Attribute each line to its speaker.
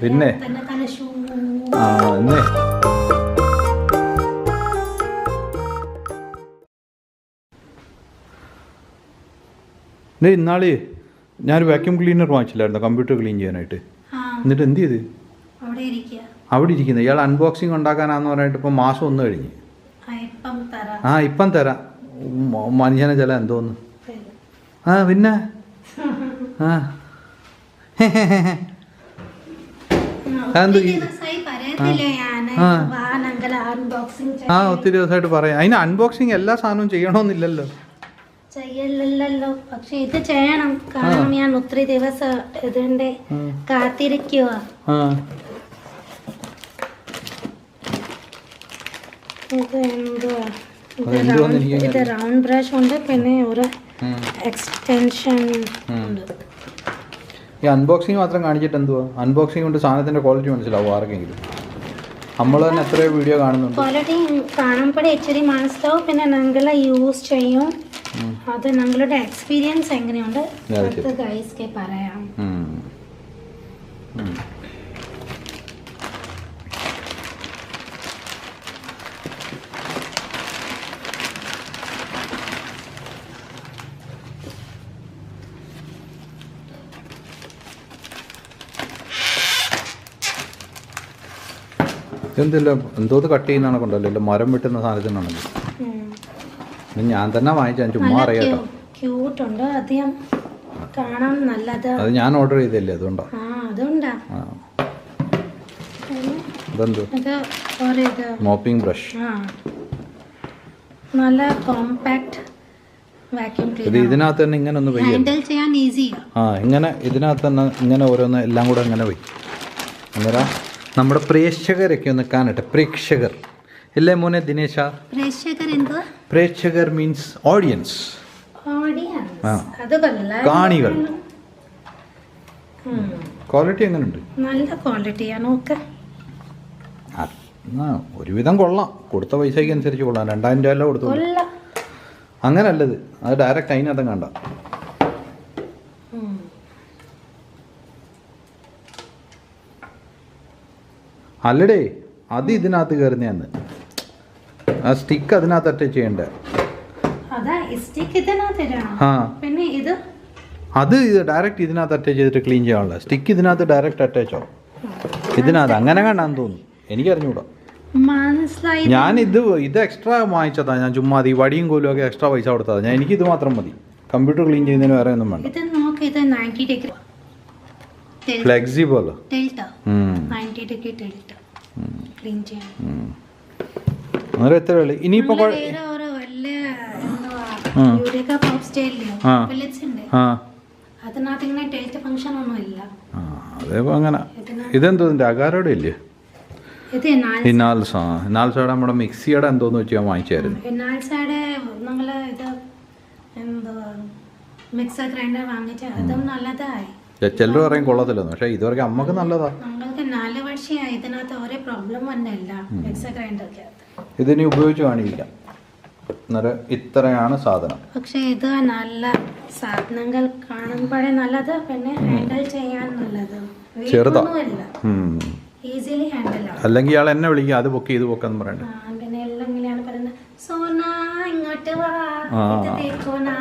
Speaker 1: പിന്നെ എന്നേ ഇന്നാള് ഞാനൊരു വാക്യൂം ക്ലീനർ വാങ്ങിച്ചില്ലായിരുന്നു കമ്പ്യൂട്ടർ ക്ലീൻ ചെയ്യാനായിട്ട്. എന്നിട്ട് എന്ത് ചെയ്ത് അവിടെ ഇരിക്കുന്നത്? ഇയാൾ അൺബോക്സിങ് ഉണ്ടാക്കാനാന്ന് പറഞ്ഞിട്ട് ഇപ്പം മാസം 1 കഴിഞ്ഞ്. ഇപ്പം തരാം മനുഷ്യനെ ചില എന്തോന്ന്. പിന്നെ ഒത്തിരി ദിവസമായിട്ട് പറയാം. അതിന് അൺബോക്സിങ് എല്ലാ സാധനവും ചെയ്യണമെന്നില്ലല്ലോ.
Speaker 2: ചെയ്യല്ലോ, പക്ഷെ ഇത് ചെയ്യണം. കാരണം ഞാൻ ഒത്തിരി ദിവസം ഇതിന്റെ കാത്തിരിക്കുക. ഇത് റൗണ്ട് ബ്രഷ് ഉണ്ട്, പിന്നെ ഒരു എക്സ്റ്റൻഷൻ ഉണ്ട്.
Speaker 1: ഈ അൺബോക്സിങ് മാത്രം കാണിച്ചിട്ട് എന്തുവാ? അൺബോക്സിങ് കൊണ്ട് സാധനത്തിന്റെ ക്വാളിറ്റി മനസ്സിലാവും ആർക്കെങ്കിലും? നമ്മൾ തന്നെ എത്രയോ വീഡിയോ കാണുന്നുണ്ട്.
Speaker 2: ക്വാളിറ്റി കാണുമ്പോഴേ ഇച്ചിരി മനസ്സിലാവും. പിന്നെ ഞങ്ങൾ യൂസ് ചെയ്യും. അത് ഞങ്ങളുടെ എക്സ്പീരിയൻസ് എങ്ങനെയുണ്ട് അത് ഗൈസ്ക്ക് പറയാം.
Speaker 1: ഇതെന്തല്ല എന്തോത് കട്ട് ചെയ്യുന്നതാണ് കൊണ്ടല്ലോ, മരം വെട്ടുന്ന സാധനത്തിനാണല്ലോ. ഞാൻ തന്നെ വാങ്ങിച്ചാൽ ചുമ്മാ അറിയാട്ടോ.
Speaker 2: ക്യൂട്ടുണ്ട്, അധികം കാണാൻ നല്ലത്.
Speaker 1: അത് ഞാൻ ഓർഡർ ചെയ്തല്ലേ, അതുകൊണ്ടാ. മോപ്പിംഗ് ബ്രഷ്,
Speaker 2: നല്ല കോമ്പാക്ട് വാക്യൂം ക്ലീനർ.
Speaker 1: ഇത് ഇതിനകത്ത് തന്നെ ഇങ്ങനെ ഒന്ന്
Speaker 2: ഹാൻഡിൽ ചെയ്യാൻ ഈസിയാ.
Speaker 1: ഇങ്ങനെ ഇതിനകത്ത് തന്നെ ഇങ്ങനെ ഓരോന്ന് എല്ലാം കൂടെ ഇങ്ങനെ വയ്ക്കും. അന്നേരം നമ്മുടെ പ്രേക്ഷകരൊക്കെ ഒന്ന് കാണട്ടെ. പ്രേക്ഷകർ ഇല്ലേ മോനെ ദിനേശ? പ്രേക്ഷകർ മീൻസ് ഓഡിയൻസ്, കാണികൾ. ക്വാളിറ്റി എങ്ങനെയുണ്ട്?
Speaker 2: നല്ല ക്വാളിറ്റിയാണ്.
Speaker 1: ഒരുവിധം കൊള്ളാം. കൊടുത്ത പൈസയ്ക്ക് അനുസരിച്ച് കൊള്ളാം. 2000 രൂപ കൊടുത്തു. അങ്ങനല്ലത്, അത് ഡയറക്റ്റ് അതിനകത്തും കണ്ട. അല്ലടേ, അത് ഇതിനകത്ത് കയറുന്നതാണ്. ആ സ്റ്റിക്ക് അതിനകത്ത് അറ്റാച്ച് ചെയ്യണ്ടേ? അത് ഡയറക്റ്റ് ഇതിനകത്ത് അറ്റാച്ച് ചെയ്തിട്ട് ക്ലീൻ ചെയ്യാനുള്ള സ്റ്റിക്ക് ഇതിനകത്ത് ഡയറക്റ്റ് അറ്റാച്ചോ? ഇതിനകത്ത് അങ്ങനെ കണ്ടാന്ന് തോന്നുന്നു, എനിക്കറിഞ്ഞൂടാ. ഞാൻ ഇത് എക്സ്ട്രാ വാങ്ങിച്ചതാ. ഞാൻ ചുമ്മാ ഈ വടിയും കോലും ഒക്കെ എക്സ്ട്രാ പൈസ കൊടുത്തതാ. ഞാൻ എനിക്കിത് മാത്രം മതി. കമ്പ്യൂട്ടർ ക്ലീൻ ചെയ്യുന്നതിന് വേറെ ഒന്നും വേണ്ട. ഫ്ലെക്സിബിൾ. അന്നേരം എത്ര വില? ഇനിയിപ്പോ അതേപോ അങ്ങനെ. ഇതെന്തോ ഇതിന്റെ അകാരോടെ ഇല്ലേ? ഇനാൽസയുടെ നമ്മുടെ മിക്സിയുടെ എന്തോന്ന് വെച്ച് ഞാൻ വാങ്ങിച്ചായിരുന്നു. ചിലർ പറയും കൊള്ളത്തില്ലെന്ന്, പക്ഷെ ഇതുവരെ അമ്മക്ക് നല്ലതാ. ഇതിനി ഉപയോഗിച്ച് കാണില്ല. അന്നേരം ഇത്രയാണ് സാധനം.
Speaker 2: പക്ഷെ ഇത് നല്ല സാധനങ്ങൾ കാണുമ്പോഴേ നല്ലത്, പിന്നെ ഹാൻഡിൽ ചെയ്യാൻ നല്ലത്.
Speaker 1: ചെറുതാ,
Speaker 2: ഈസിലി ഹാൻഡിൽ.
Speaker 1: അല്ലെങ്കിൽ ഇയാൾ എന്നെ വിളിക്കുക, അത് പൊക്കി ഇത് പൊക്കെന്ന് പറയണ്ട.
Speaker 2: പിന്നെ എല്ലാം ഇങ്ങനെയാണ് പറയുന്നത്. സോന ഇങ്ങോട്ട് വാ, ഇത് തേക്കോനാ